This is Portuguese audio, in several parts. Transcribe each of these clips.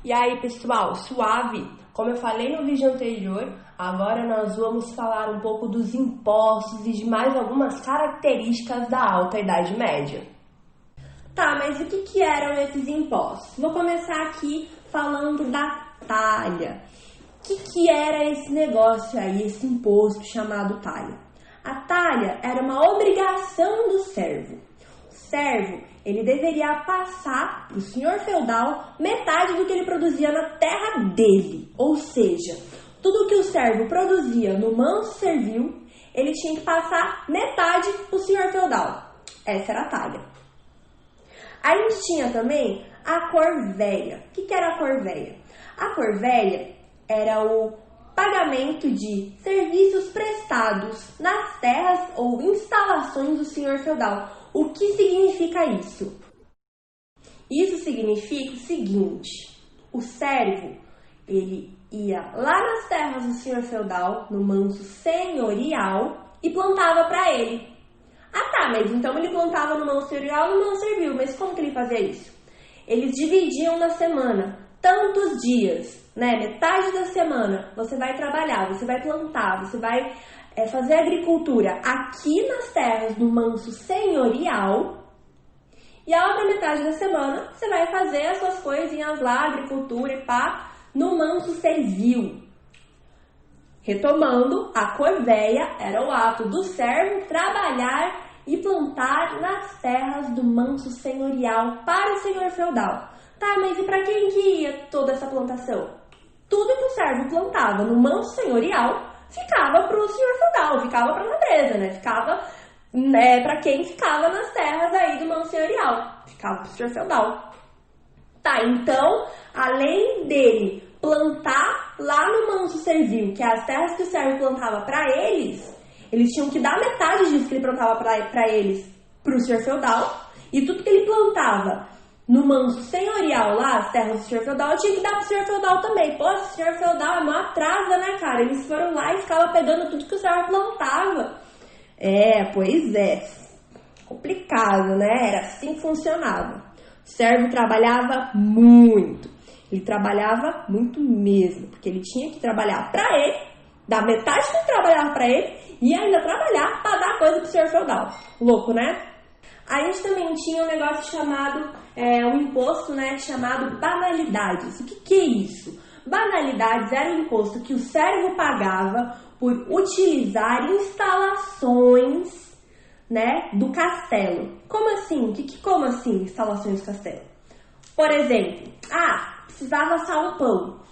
E aí, pessoal, suave? Como eu falei no vídeo anterior, agora nós vamos falar um pouco dos impostos e de mais algumas características da Alta Idade Média. Tá, mas o que eram esses impostos? Vou começar aqui falando da talha. O que era esse negócio aí, esse imposto chamado talha? A talha era uma obrigação do servo. O servo, ele deveria passar para o senhor feudal metade do que ele produzia na terra dele. Ou seja, tudo que o servo produzia no manso servil, ele tinha que passar metade para o senhor feudal. Essa era a talha. Aí a gente tinha também a corvéia. O que era a corvéia? A corvéia era o pagamento de serviços prestados nas terras ou instalações do senhor feudal. O que significa isso? Isso significa o seguinte: o servo, ele ia lá nas terras do senhor feudal, no manso senhorial, e plantava para ele. Ah tá, mas então ele plantava no manso senhorial e no manso servil, mas como que ele fazia isso? Eles dividiam na semana, tantos dias, né? Metade da semana você vai trabalhar, você vai plantar, você vai fazer agricultura aqui nas terras do manso senhorial, e a outra metade da semana você vai fazer as suas coisinhas lá, agricultura e pá, no manso servil. Retomando, a corvéia era o ato do servo trabalhar e plantar nas terras do manso senhorial para o senhor feudal. Tá, mas e para quem que ia toda essa plantação? Tudo que o servo plantava no manso senhorial ficava para o senhor feudal, ficava para a nobreza, né? Ficava para quem ficava nas terras aí do manso senhorial, ficava para o senhor feudal. Tá, então, além dele plantar lá no manso servil, que é as terras que o servo plantava para eles tinham que dar metade disso que ele plantava para eles para o senhor feudal, e tudo que ele plantava no manso senhorial lá, as terras do senhor feudal, tinha que dar pro senhor feudal também. Pô, o senhor feudal é uma atrasa, né, cara? Eles foram lá e ficavam pegando tudo que o servo plantava. Pois é. Complicado, né? Era assim que funcionava. O servo trabalhava muito. Ele trabalhava muito mesmo, porque ele tinha que trabalhar pra ele, dar metade que ele trabalhava pra ele, e ainda trabalhar pra dar coisa pro senhor feudal. Louco, né? A gente também tinha um negócio chamado, um imposto, né, chamado banalidades. O que é isso? Banalidades era o imposto que o servo pagava por utilizar instalações, né, do castelo. Como assim? Como assim instalações do castelo? Por exemplo, precisava assar um pão.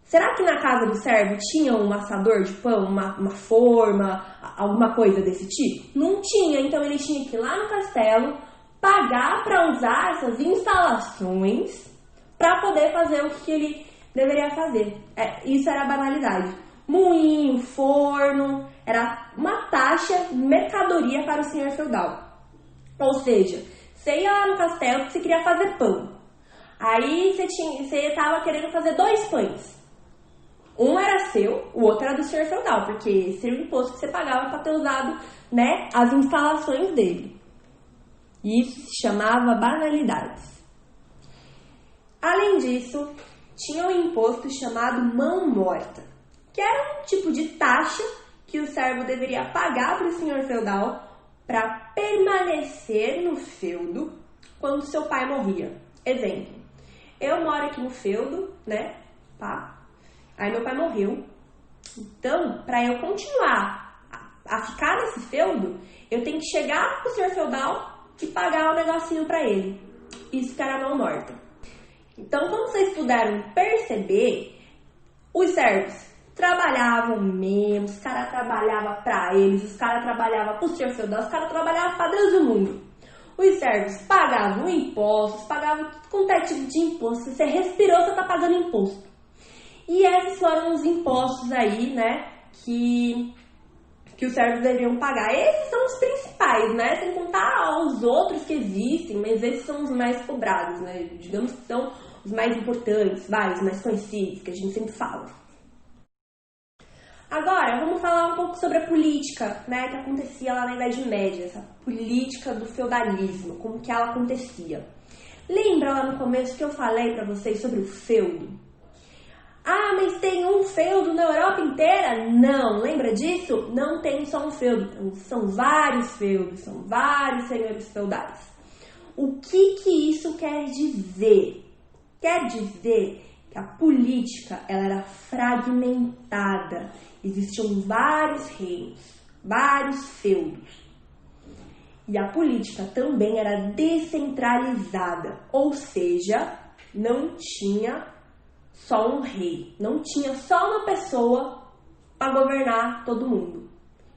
Será que na casa do servo tinha um assador de pão, uma forma, alguma coisa desse tipo? Não tinha, então ele tinha que ir lá no castelo, pagar para usar essas instalações para poder fazer o que ele deveria fazer. Isso era a banalidade. Moinho, forno, era uma taxa, mercadoria para o senhor feudal. Ou seja, você ia lá no castelo porque você queria fazer pão. Aí você estava querendo fazer 2 pães. Um era seu, o outro era do senhor feudal, porque esse era o imposto que você pagava para ter usado, né, as instalações dele. E isso se chamava banalidades. Além disso, tinha um imposto chamado mão morta, que era um tipo de taxa que o servo deveria pagar para o senhor feudal para permanecer no feudo quando seu pai morria. Exemplo, eu moro aqui no feudo, né, pá. Aí meu pai morreu. Então, para eu continuar a ficar nesse feudo, eu tenho que chegar pro senhor feudal e pagar um negocinho para ele. Isso que era mão morta. Então, como vocês puderam perceber, os servos trabalhavam mesmo, os caras trabalhavam para eles, os caras trabalhavam pro senhor feudal, os caras trabalhavam para Deus do mundo. Os servos pagavam impostos, pagavam quanto é tipo de imposto. Se você respirou, você tá pagando imposto. E esses foram os impostos aí, né, que os servos deveriam pagar. Esses são os principais, né, sem contar os outros que existem, mas esses são os mais cobrados, né, digamos que são os mais importantes, os mais conhecidos, que a gente sempre fala. Agora, vamos falar um pouco sobre a política, né, que acontecia lá na Idade Média, essa política do feudalismo, como que ela acontecia. Lembra lá no começo que eu falei para vocês sobre o feudo? Ah, mas tem um feudo na Europa inteira? Não, lembra disso? Não tem só um feudo, são vários feudos, são vários senhores feudais. O que isso quer dizer? Quer dizer que a política ela era fragmentada, existiam vários reinos, vários feudos. E a política também era descentralizada, ou seja, não tinha só um rei, não tinha só uma pessoa para governar todo mundo.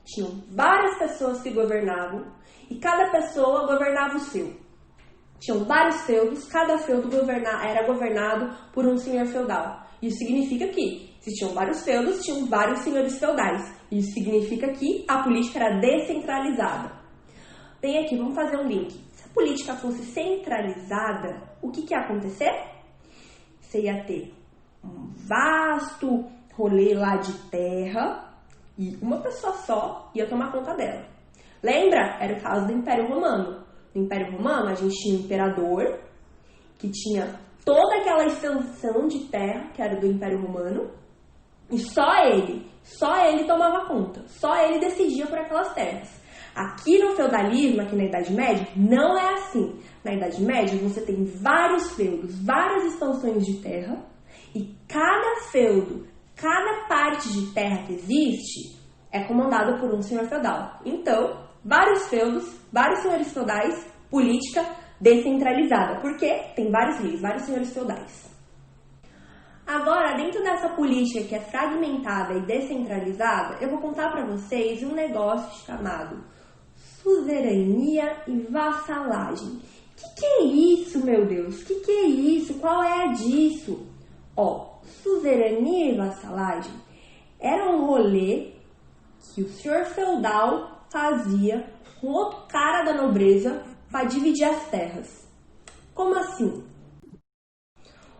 Tinham várias pessoas que governavam e cada pessoa governava o seu. Tinham vários feudos, cada feudo era governado por um senhor feudal. Isso significa que existiam vários feudos, tinham vários senhores feudais. Isso significa que a política era descentralizada. Bem aqui, vamos fazer um link. Se a política fosse centralizada, o que ia acontecer? Você ia ter um vasto rolê lá de terra e uma pessoa só ia tomar conta dela. Lembra? Era o caso do Império Romano. No Império Romano, a gente tinha um imperador que tinha toda aquela extensão de terra que era do Império Romano e só ele tomava conta, só ele decidia por aquelas terras. Aqui no feudalismo, aqui na Idade Média, não é assim. Na Idade Média, você tem vários feudos, várias expansões de terra e cada feudo, cada parte de terra que existe é comandada por um senhor feudal. Então, vários feudos, vários senhores feudais, política descentralizada, porque tem vários reis, vários senhores feudais. Agora, dentro dessa política que é fragmentada e descentralizada, eu vou contar para vocês um negócio chamado suzerania e vassalagem. Que é isso, meu Deus? Que é isso? Qual é a disso? Suzerania e vassalagem era um rolê que o senhor feudal fazia com outro cara da nobreza para dividir as terras. Como assim?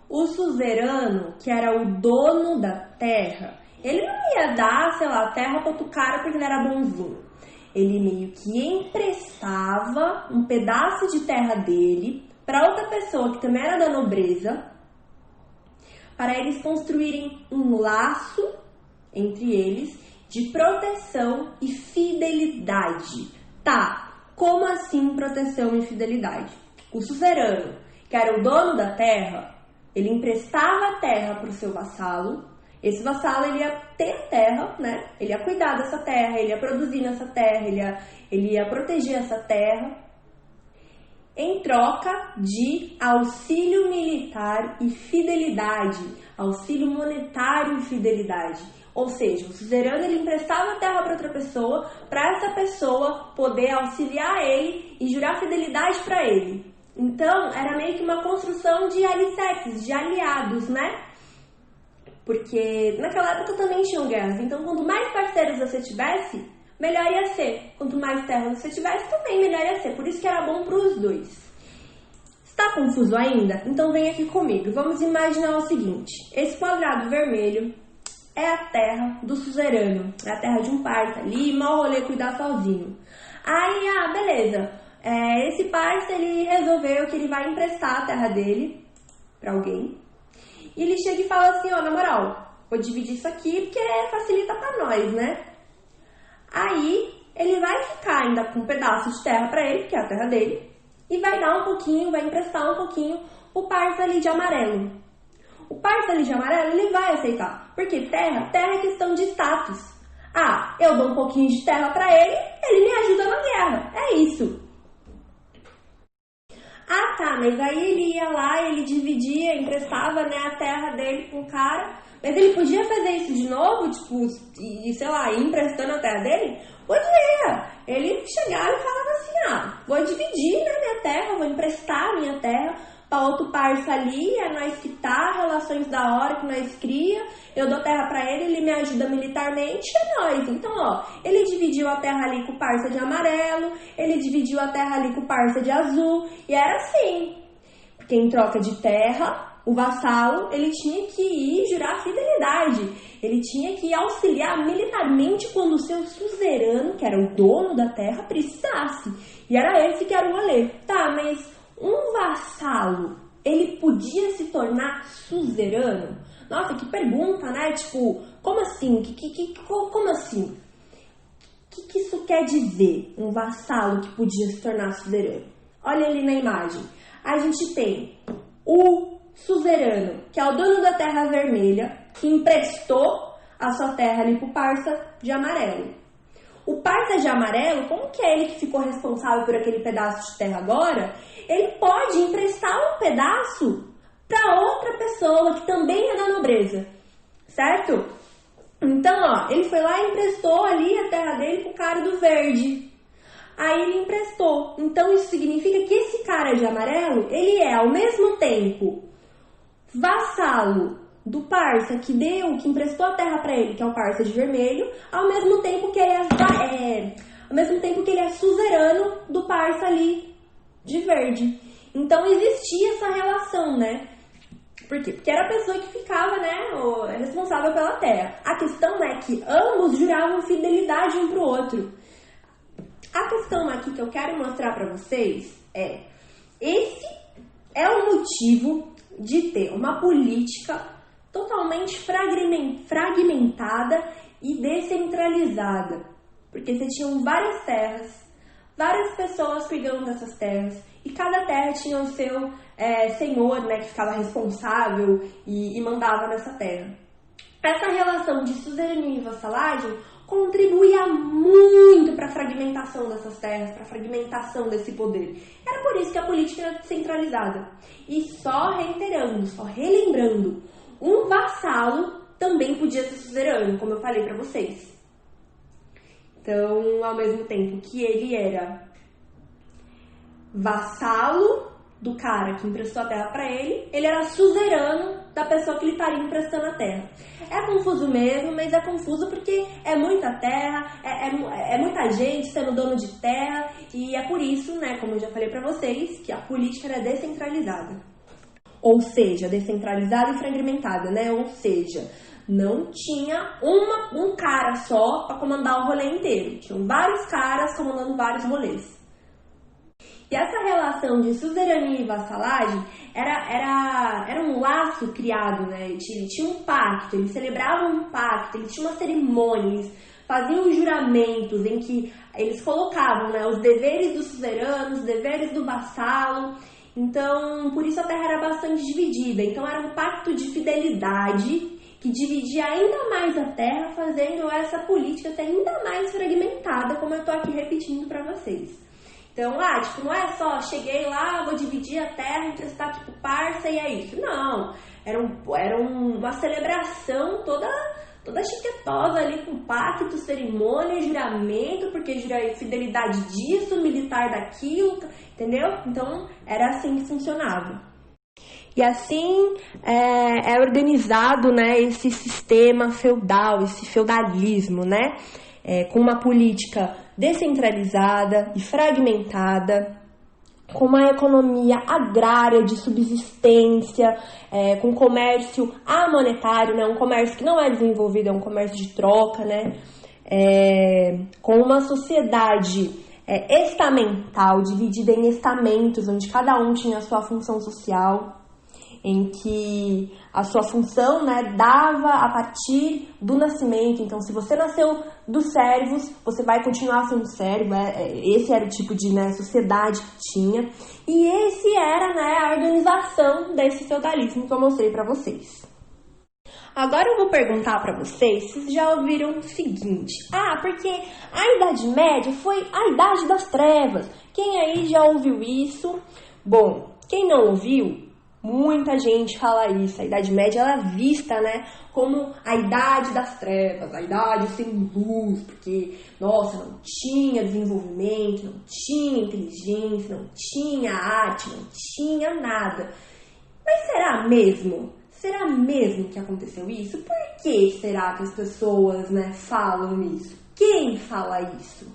O suzerano, que era o dono da terra, ele não ia dar, a terra para outro cara porque ele era bonzinho. Ele meio que emprestava um pedaço de terra dele para outra pessoa que também era da nobreza, para eles construírem um laço entre eles de proteção e fidelidade. Tá, como assim proteção e fidelidade? O suzerano, que era o dono da terra, ele emprestava a terra para o seu vassalo. Esse vassalo ele ia ter a terra, né? Ele ia cuidar dessa terra, ele ia produzir nessa terra, ele ia proteger essa terra, em troca de auxílio militar e fidelidade, auxílio monetário e fidelidade. Ou seja, o suzerano ele emprestava a terra para outra pessoa, para essa pessoa poder auxiliar ele e jurar fidelidade para ele. Então, era meio que uma construção de alicerces, de aliados, né? Porque naquela época também tinham guerras. Então, quanto mais parceiros você tivesse, melhor ia ser. Quanto mais terras você tivesse, também melhor ia ser. Por isso que era bom para os dois. Está confuso ainda? Então vem aqui comigo. Vamos imaginar o seguinte. Esse quadrado vermelho é a terra do suzerano. É a terra de um parça ali, mal rolê cuidar sozinho. Aí, beleza. Esse parça, ele resolveu que ele vai emprestar a terra dele para alguém. E ele chega e fala assim, na moral, vou dividir isso aqui porque facilita pra nós, né? Aí, ele vai ficar ainda com um pedaço de terra pra ele, que é a terra dele, e vai dar um pouquinho, vai emprestar um pouquinho pro parça ali de amarelo. O parça ali de amarelo, ele vai aceitar, porque terra é questão de status. Eu dou um pouquinho de terra pra ele, ele me ajuda na guerra, é isso. Mas aí ele ia lá, ele dividia, emprestava, né, a terra dele com o cara, mas ele podia fazer isso de novo, ir emprestando a terra dele? Podia! Ele chegava e falava assim, vou dividir, né, minha terra, vou emprestar minha terra para outro parça ali, é nós que tá, relações da hora que nós cria, eu dou terra para ele, ele me ajuda militarmente, é nós. Então, ele dividiu a terra ali com o parça de amarelo, ele dividiu a terra ali com o parça de azul, e era assim. Porque em troca de terra, o vassalo, ele tinha que ir jurar fidelidade, ele tinha que auxiliar militarmente quando o seu suzerano, que era o dono da terra, precisasse. E era esse que era o rolê. Mas um vassalo, ele podia se tornar suzerano? Nossa, que pergunta, né? Tipo, como assim? Como assim? O que isso quer dizer, um vassalo que podia se tornar suzerano? Olha ali na imagem. A gente tem o suzerano, que é o dono da terra vermelha, que emprestou a sua terra ali pro parça de amarelo. O parça de amarelo, como que é ele que ficou responsável por aquele pedaço de terra agora, ele pode emprestar um pedaço para outra pessoa que também é da nobreza, certo? Então, ó, ele foi lá e emprestou ali a terra dele pro cara do verde. Aí ele emprestou. Então, isso significa que esse cara de amarelo, ele é ao mesmo tempo vassalo do parça que emprestou a terra para ele, que é o parça de vermelho, ao mesmo tempo que ele é suzerano do parça ali de verde. Então existia essa relação, né? Por quê? Porque era a pessoa que ficava, né, responsável pela terra. A questão é que ambos juravam fidelidade um pro outro. A questão aqui que eu quero mostrar para vocês esse é o motivo de ter uma política totalmente fragmentada e descentralizada. Porque você tinha várias terras, várias pessoas cuidando dessas terras, e cada terra tinha o seu senhor, né, que ficava responsável e mandava nessa terra. Essa relação de suzerania e vassalagem contribuía muito para a fragmentação dessas terras, para a fragmentação desse poder. Era por isso que a política era descentralizada. E só reiterando, só relembrando, um vassalo também podia ser suzerano, como eu falei para vocês. Então, ao mesmo tempo que ele era vassalo do cara que emprestou a terra para ele era suzerano da pessoa que ele estaria emprestando a terra. É confuso mesmo, mas é confuso porque é muita terra, é muita gente sendo dono de terra, e é por isso, né, como eu já falei para vocês, que a política era descentralizada. Ou seja, descentralizada e fragmentada, né? Ou seja, não tinha um cara só para comandar o rolê inteiro. Tinham vários caras comandando vários rolês. E essa relação de suzerania e vassalagem era um laço criado, né? Ele tinha um pacto, eles celebravam um pacto, eles tinham uma cerimônia, eles faziam juramentos em que eles colocavam, né, os deveres do suzerano, os deveres do vassalo. Então, por isso a terra era bastante dividida. Então, era um pacto de fidelidade que dividia ainda mais a terra, fazendo essa política ser ainda mais fragmentada, como eu tô aqui repetindo para vocês. Então, não é só, cheguei lá, vou dividir a terra, emprestar aqui pro parça e é isso. Não, era uma celebração toda chiquetosa ali, com pacto, cerimônia, juramento, porque jurei fidelidade disso, militar daquilo, entendeu? Então, era assim que funcionava. E assim é organizado, né, esse sistema feudal, esse feudalismo, né? Com uma política descentralizada e fragmentada, com uma economia agrária de subsistência, com comércio amonetário, né? Um comércio que não é desenvolvido, é um comércio de troca, né? Com uma sociedade estamental, dividida em estamentos, onde cada um tinha a sua função social, em que a sua função, né, dava a partir do nascimento. Então, se você nasceu dos servos, você vai continuar sendo servo. Esse era o tipo de, né, sociedade que tinha. E esse era, né, a organização desse feudalismo que eu mostrei para vocês. Agora eu vou perguntar para vocês se vocês já ouviram o seguinte. Porque a Idade Média foi a Idade das Trevas. Quem aí já ouviu isso? Bom, quem não ouviu, muita gente fala isso. A Idade Média ela é vista, né, como a Idade das Trevas, a Idade sem luz, porque, nossa, não tinha desenvolvimento, não tinha inteligência, não tinha arte, não tinha nada. Mas será mesmo? Será mesmo que aconteceu isso? Por que será que as pessoas, né, falam isso? Quem fala isso?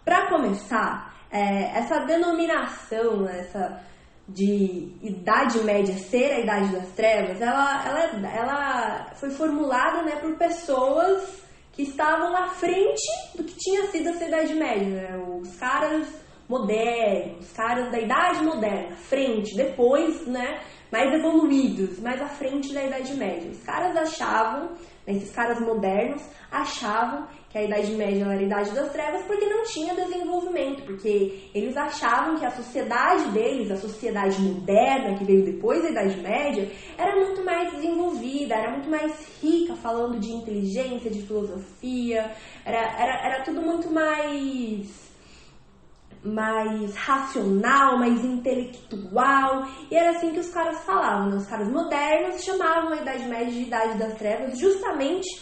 Para começar, essa denominação, essa de Idade Média ser a Idade das Trevas, ela foi formulada, né, por pessoas que estavam à frente do que tinha sido essa Idade Média, né? Os caras modernos, caras da Idade Moderna, frente, depois, né, mais evoluídos, mais à frente da Idade Média. Os caras achavam, esses caras modernos, achavam que a Idade Média era a Idade das Trevas porque não tinha desenvolvimento, porque eles achavam que a sociedade deles, a sociedade moderna que veio depois da Idade Média, era muito mais desenvolvida, era muito mais rica, falando de inteligência, de filosofia, era tudo muito mais racional, mais intelectual, e era assim que os caras falavam, né? Os caras modernos chamavam a Idade Média de Idade das Trevas, justamente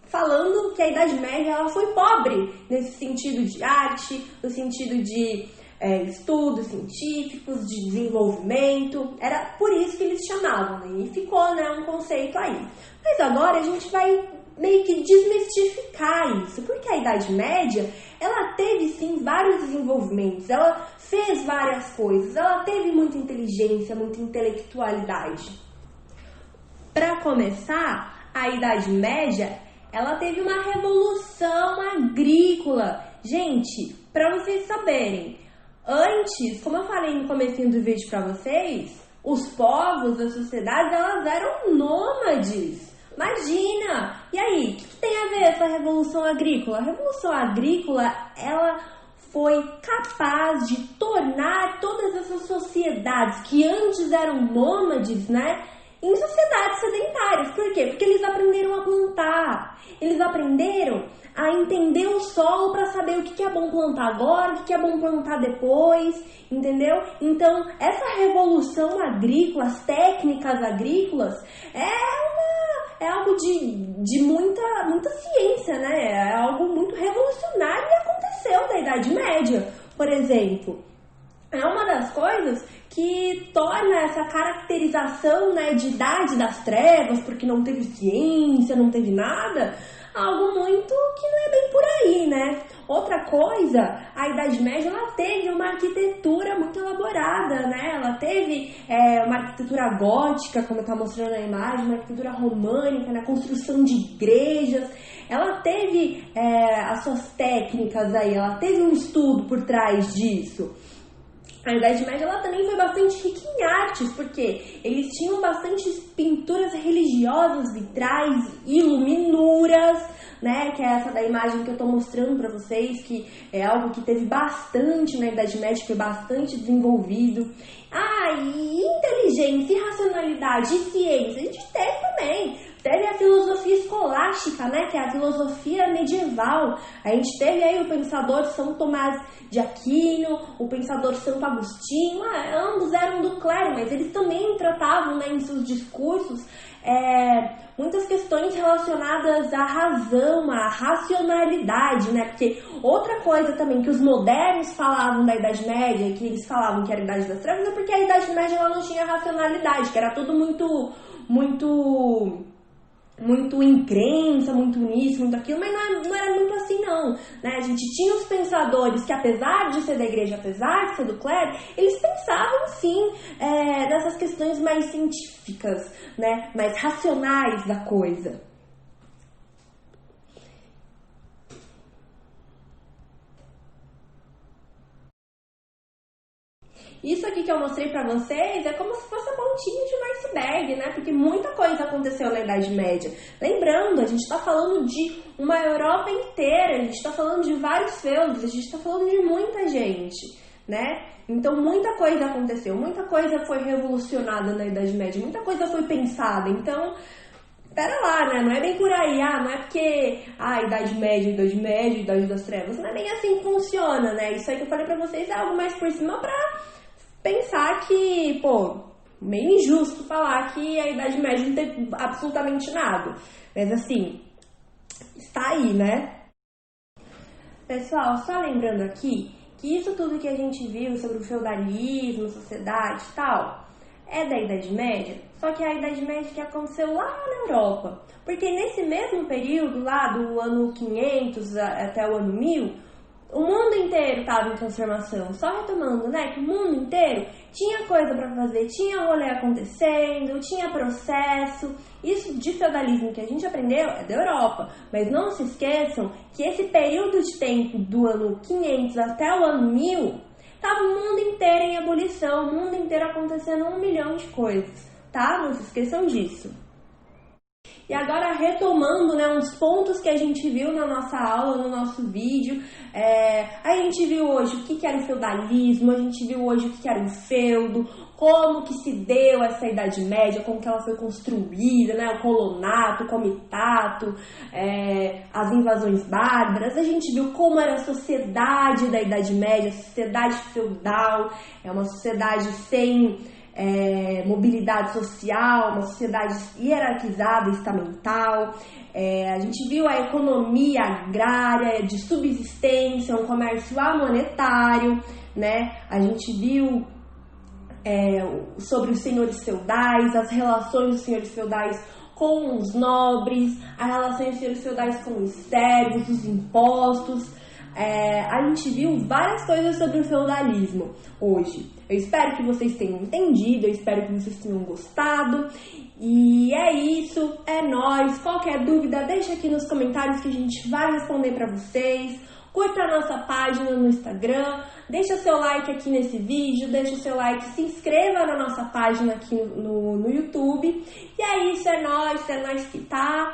falando que a Idade Média ela foi pobre nesse sentido de arte, no sentido de estudos científicos, de desenvolvimento. Era por isso que eles chamavam, né? E ficou, né, um conceito aí. Mas agora a gente vai meio que desmistificar isso, porque a Idade Média, ela teve sim vários desenvolvimentos, ela fez várias coisas, ela teve muita inteligência, muita intelectualidade. Para começar, a Idade Média, ela teve uma revolução agrícola. Gente, para vocês saberem, antes, como eu falei no comecinho do vídeo para vocês, os povos, as sociedades, elas eram nômades. Imagina! E aí, o que tem a ver essa revolução agrícola? A revolução agrícola, ela foi capaz de tornar todas essas sociedades que antes eram nômades, né, em sociedades sedentárias. Por quê? Porque eles aprenderam a plantar, eles aprenderam a entender o solo para saber o que é bom plantar agora, o que é bom plantar depois, entendeu? Então, essa revolução agrícola, as técnicas agrícolas, é algo de muita ciência, né? É algo muito revolucionário e aconteceu na Idade Média, por exemplo. É uma das coisas que torna essa caracterização, né, de Idade das Trevas, porque não teve ciência, não teve nada, algo muito que não é bem por aí, né? Outra coisa, a Idade Média, ela teve uma arquitetura muito elaborada, né? Ela teve uma arquitetura gótica, como está mostrando na imagem, uma arquitetura românica, na construção de igrejas. Ela teve as suas técnicas aí, ela teve um estudo por trás disso. A Idade Média ela também foi bastante rica em artes, porque eles tinham bastante pinturas religiosas, vitrais, iluminuras, né? Que é essa da imagem que eu tô mostrando para vocês, que é algo que teve bastante na Idade Média, foi bastante desenvolvido. E inteligência, e racionalidade, e ciência, a gente teve também. Teve a filosofia escolástica, né, que é a filosofia medieval. A gente teve aí o pensador São Tomás de Aquino, o pensador Santo Agostinho, ambos eram do clero, mas eles também tratavam, né, em seus discursos muitas questões relacionadas à razão, à racionalidade, né, porque outra coisa também que os modernos falavam da Idade Média, que eles falavam que era a Idade das Trevas, é porque a Idade Média ela não tinha racionalidade, que era tudo muito em crença, muito nisso, muito aquilo, mas não era muito assim não, né? A gente tinha os pensadores que, apesar de ser da igreja, apesar de ser do clero, eles pensavam sim nessas questões mais científicas, né? Mais racionais da coisa. Isso aqui que eu mostrei pra vocês é como se fosse a pontinha de um iceberg, né? Porque muita coisa aconteceu na Idade Média. Lembrando, a gente tá falando de uma Europa inteira, a gente tá falando de vários feudos, a gente tá falando de muita gente, né? Então muita coisa aconteceu, muita coisa foi revolucionada na Idade Média, muita coisa foi pensada. Então, pera lá, né? Não é bem por aí, não é porque Idade Média, Idade das Trevas, não é bem assim que funciona, né? Isso aí que eu falei pra vocês é algo mais por cima pra pensar que, meio injusto falar que a Idade Média não tem absolutamente nada. Mas assim, está aí, né? Pessoal, só lembrando aqui que isso tudo que a gente viu sobre o feudalismo, sociedade e tal, é da Idade Média, só que é a Idade Média que aconteceu lá na Europa. Porque nesse mesmo período, lá do ano 500 até o ano 1000, O mundo inteiro estava em transformação. Só retomando, né? Que o mundo inteiro tinha coisa para fazer, tinha rolê acontecendo, tinha processo. Isso de feudalismo que a gente aprendeu é da Europa. Mas não se esqueçam que esse período de tempo do ano 500 até o ano 1000, estava o mundo inteiro em ebulição, o mundo inteiro acontecendo 1 milhão de coisas, tá? Não se esqueçam disso. E agora retomando, né, uns pontos que a gente viu na nossa aula, no nosso vídeo, a gente viu hoje o que era o feudalismo, a gente viu hoje o que era o feudo, como que se deu essa Idade Média, como que ela foi construída, né, o colonato, o comitato, as invasões bárbaras. A gente viu como era a sociedade da Idade Média, a sociedade feudal, é uma sociedade sem mobilidade social, uma sociedade hierarquizada, estamental. A gente viu a economia agrária de subsistência, um comércio amonetário, né? A gente viu sobre os senhores feudais, as relações dos senhores feudais com os nobres, a relação dos senhores feudais com os servos, os impostos. A gente viu várias coisas sobre o feudalismo hoje. Eu espero que vocês tenham entendido, eu espero que vocês tenham gostado. E é isso, é nóis. Qualquer dúvida, deixa aqui nos comentários que a gente vai responder pra vocês. Curta a nossa página no Instagram, deixa seu like aqui nesse vídeo, deixa seu like, se inscreva na nossa página aqui no YouTube. E é isso, é nóis que tá.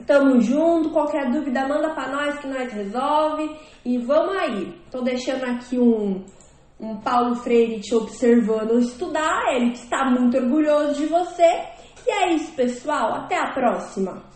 Tamo junto, qualquer dúvida manda pra nós que nós resolve. E vamos aí. Tô deixando aqui um Paulo Freire te observando estudar, ele que está muito orgulhoso de você. E é isso, pessoal, até a próxima!